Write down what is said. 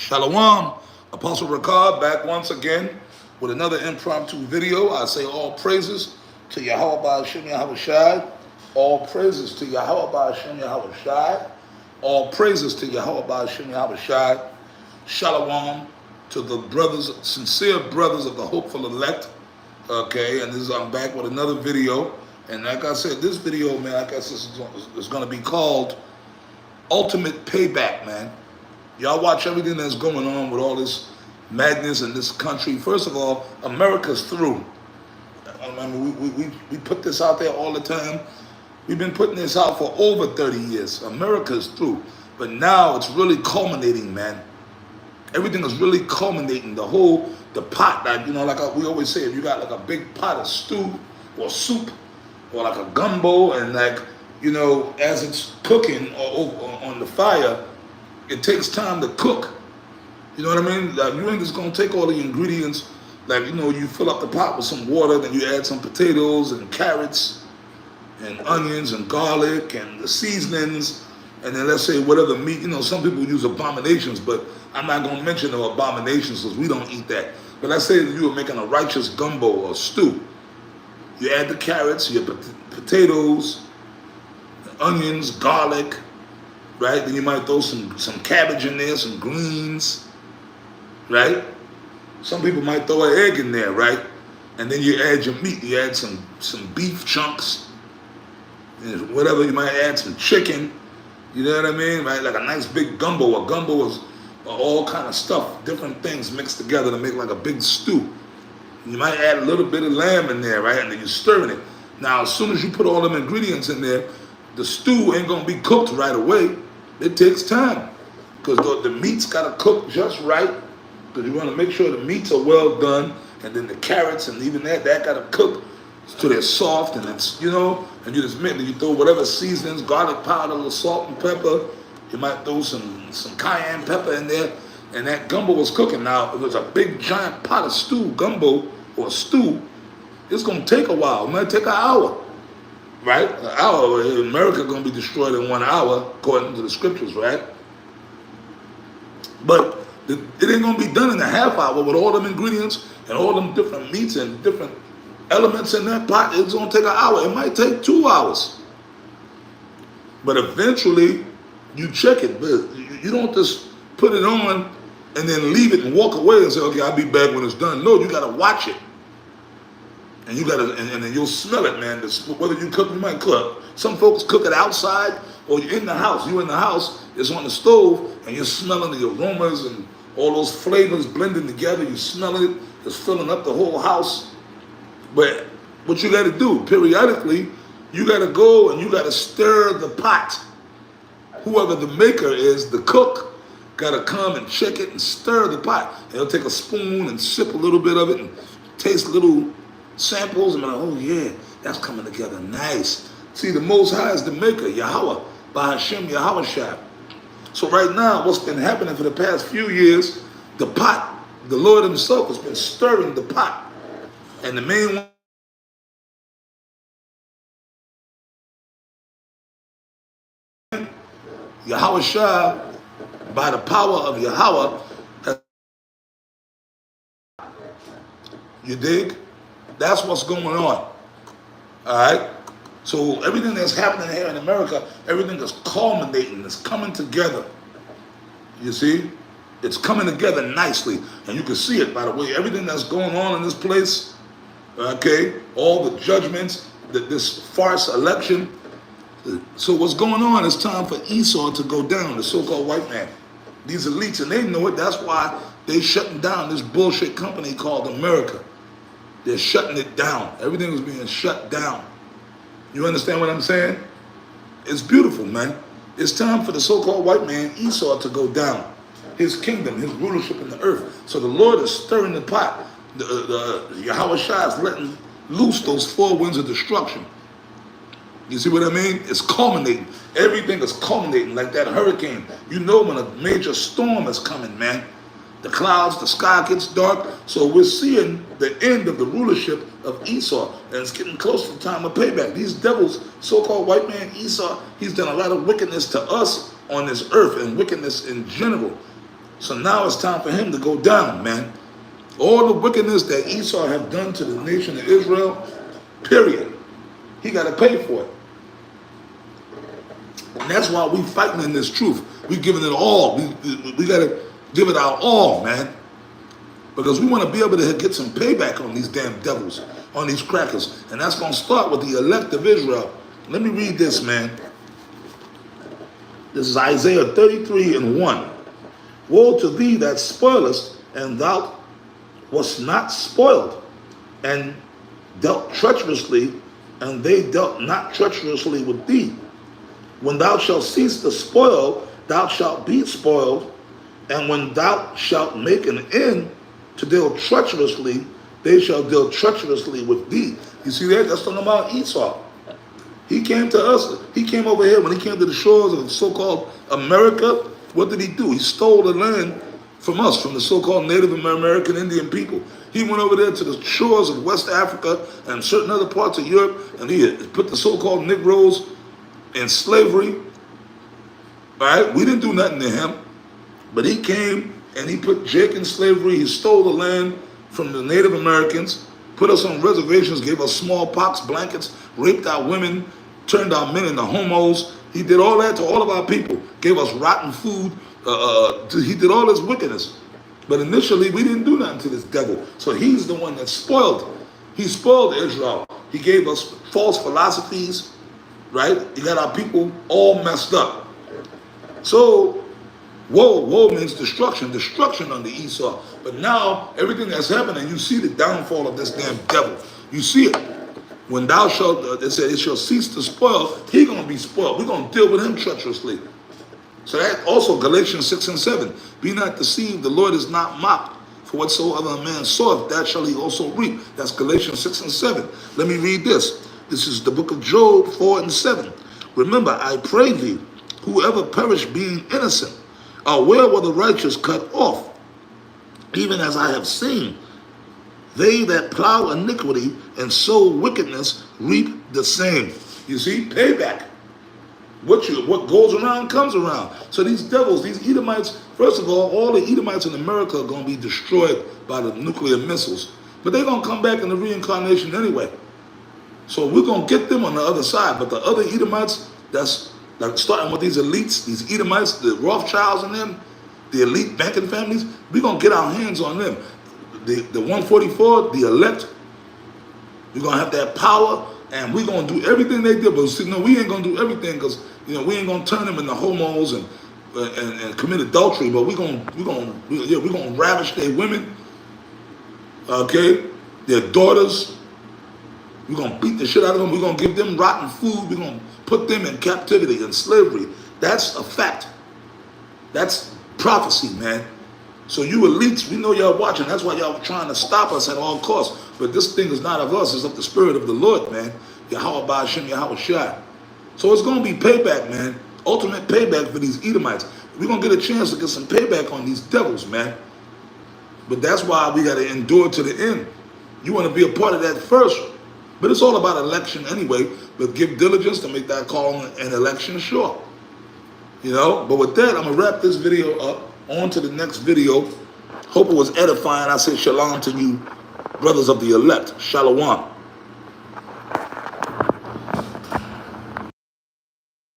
Shalom, Apostle Ricard back once again with another impromptu video. I say all praises to Yahweh Ba'ashem Yahweh Shai. All praises to Yahweh Ba'ashem Yahweh Shai. All praises to Yahweh Ba'ashem Yahweh Shai. Shalom to the brothers, sincere brothers of the hopeful elect. Okay, and I'm back with another video. And like I said, this video, man, I guess this is going to be called Ultimate Payback, man. Y'all watch everything that's going on with all this madness in this country. First of all, America's through. I mean, we put this out there all the time. We've been putting this out for over 30 years. America's through. But now it's really culminating, man. Everything is really culminating. The pot, like, like we always say, if you got like a big pot of stew or soup or like a gumbo, and like, as it's cooking or on the fire, it takes time to cook. You know what I mean? Like, you ain't just gonna take all the ingredients, like, you fill up the pot with some water, then you add some potatoes and carrots and onions and garlic and the seasonings, and then let's say whatever meat, some people use abominations, but I'm not gonna mention the abominations because we don't eat that. But let's say that you were making a righteous gumbo or stew. You add the carrots, your potatoes, onions, garlic, right? Then you might throw some cabbage in there, some greens, right? Some people might throw an egg in there, right? And then you add your meat. You add some beef chunks, whatever. You might add some chicken. You know what I mean? Right? Like a nice big gumbo. A gumbo is all kind of stuff, different things mixed together to make like a big stew. You might add a little bit of lamb in there, right? And then you're stirring it. Now, as soon as you put all them ingredients in there, the stew ain't gonna be cooked right away. It takes time because the meat's gotta cook just right, because you want to make sure the meats are well done, and then the carrots and even that gotta cook so they're soft, and it's and you just mix it. You throw whatever seasonings, garlic powder, a little salt and pepper. You might throw some cayenne pepper in there, and that gumbo was cooking. Now, if it was a big giant pot of stew, gumbo or stew, it's gonna take a while. It might take an hour. Right? An hour. America gonna be destroyed in 1 hour, according to the scriptures, right? But it ain't gonna be done in a half hour with all them ingredients and all them different meats and different elements in that pot. It's gonna take an hour. It might take 2 hours. But eventually, you check it. But you don't just put it on and then leave it and walk away and say, okay, I'll be back when it's done. No, you gotta watch it. And you gotta, and then you'll smell it, man. Whether you cook, you might cook. Some folks cook it outside, or you're in the house. You're in the house, it's on the stove, and you're smelling the aromas and all those flavors blending together. You smell it, it's filling up the whole house. But what you gotta do, periodically, you gotta go and you gotta stir the pot. Whoever the maker is, the cook, gotta come and check it and stir the pot. And he'll take a spoon and sip a little bit of it and taste little samples, and I'm like, oh yeah, that's coming together nice. See, the Most High is the maker, Yahweh, Ba'ashem Yahweh Shai. So right now, what's been happening for the past few years, the pot, the Lord himself has been stirring the pot. And the main one, Yahweh Shai, by the power of Yahweh, you dig? That's what's going on. All right? So everything that's happening here in America, everything is culminating, it's coming together. You see? It's coming together nicely. And you can see it, by the way, everything that's going on in this place, okay? All the judgments, this farce election. So what's going on? It's time for Esau to go down, the so-called white man. These elites, and they know it. That's why they shutting down this bullshit company called America. They're shutting it down. Everything is being shut down. You understand what I'm saying? It's beautiful, man. It's time for the so-called white man, Esau, to go down. His kingdom, his rulership in the earth. So the Lord is stirring the pot. The Yahweh Shai is letting loose those four winds of destruction. You see what I mean? It's culminating. Everything is culminating like that hurricane. You know when a major storm is coming, man. The clouds, the sky gets dark. So we're seeing the end of the rulership of Esau. And it's getting close to the time of payback. These devils, so-called white man Esau, he's done a lot of wickedness to us on this earth and wickedness in general. So now it's time for him to go down, man. All the wickedness that Esau have done to the nation of Israel, period. He got to pay for it. And that's why we fighting in this truth. We giving it all. We got to give it our all, man. Because we want to be able to get some payback on these damn devils, on these crackers. And that's going to start with the elect of Israel. Let me read this, man. This is Isaiah 33:1. Woe to thee that spoilest, and thou wast not spoiled, and dealt treacherously, and they dealt not treacherously with thee. When thou shalt cease to spoil, thou shalt be spoiled, and when thou shalt make an end to deal treacherously, they shall deal treacherously with thee. You see that? That's talking about Esau. He came to us. He came over here when he came to the shores of so-called America. What did he do? He stole the land from us, from the so-called Native American Indian people. He went over there to the shores of West Africa and certain other parts of Europe, and he put the so-called Negroes in slavery. Right? We didn't do nothing to him, but he came and he put Jake in slavery. He stole the land from the Native Americans, put us on reservations, gave us smallpox blankets, raped our women, turned our men into homos. He did all that to all of our people, gave us rotten food. He did all this wickedness. But initially, we didn't do nothing to this devil. So he's the one that spoiled. He spoiled Israel. He gave us false philosophies, right? He got our people all messed up. So, woe means destruction under Esau. But now, everything that's happening, you see the downfall of this damn devil. You see it. When thou shalt, it said, it shall cease to spoil, he going to be spoiled. We're going to deal with him treacherously. So that also, Galatians 6:7. Be not deceived, the Lord is not mocked. For whatsoever a man soweth, that shall he also reap. That's Galatians 6:7. Let me read this. This is the book of Job 4:7. Remember, I pray thee, whoever perish being innocent, where were the righteous cut off? Even as I have seen, they that plow iniquity and sow wickedness reap the same. You see, payback. What goes around comes around. So these devils, these Edomites, first of all the Edomites in America are going to be destroyed by the nuclear missiles. But they're going to come back in the reincarnation anyway. So we're going to get them on the other side. But the other Edomites, that's like starting with these elites, these Edomites, the Rothschilds and them, the elite banking families, we're going to get our hands on them. The 144, the elect, we're going to have that power, and we're going to do everything they did. But see, no, we ain't going to do everything because, we ain't going to turn them into homos and commit adultery, but we're going to ravish their women, okay, their daughters. We're going to beat the shit out of them. We're going to give them rotten food. We're going to put them in captivity and slavery. That's a fact. That's prophecy, man. So you elites, we know y'all watching. That's why y'all trying to stop us at all costs. But this thing is not of us. It's of the Spirit of the Lord, man. Yahweh Ba'ashem, Yahweh Shai. So it's going to be payback, man. Ultimate payback for these Edomites. We're going to get a chance to get some payback on these devils, man. But that's why we got to endure to the end. You want to be a part of that first. But it's all about election anyway. But give diligence to make that call and election sure. But with that, I'm going to wrap this video up. On to the next video. Hope it was edifying. I say shalom to you, brothers of the elect. Shalom.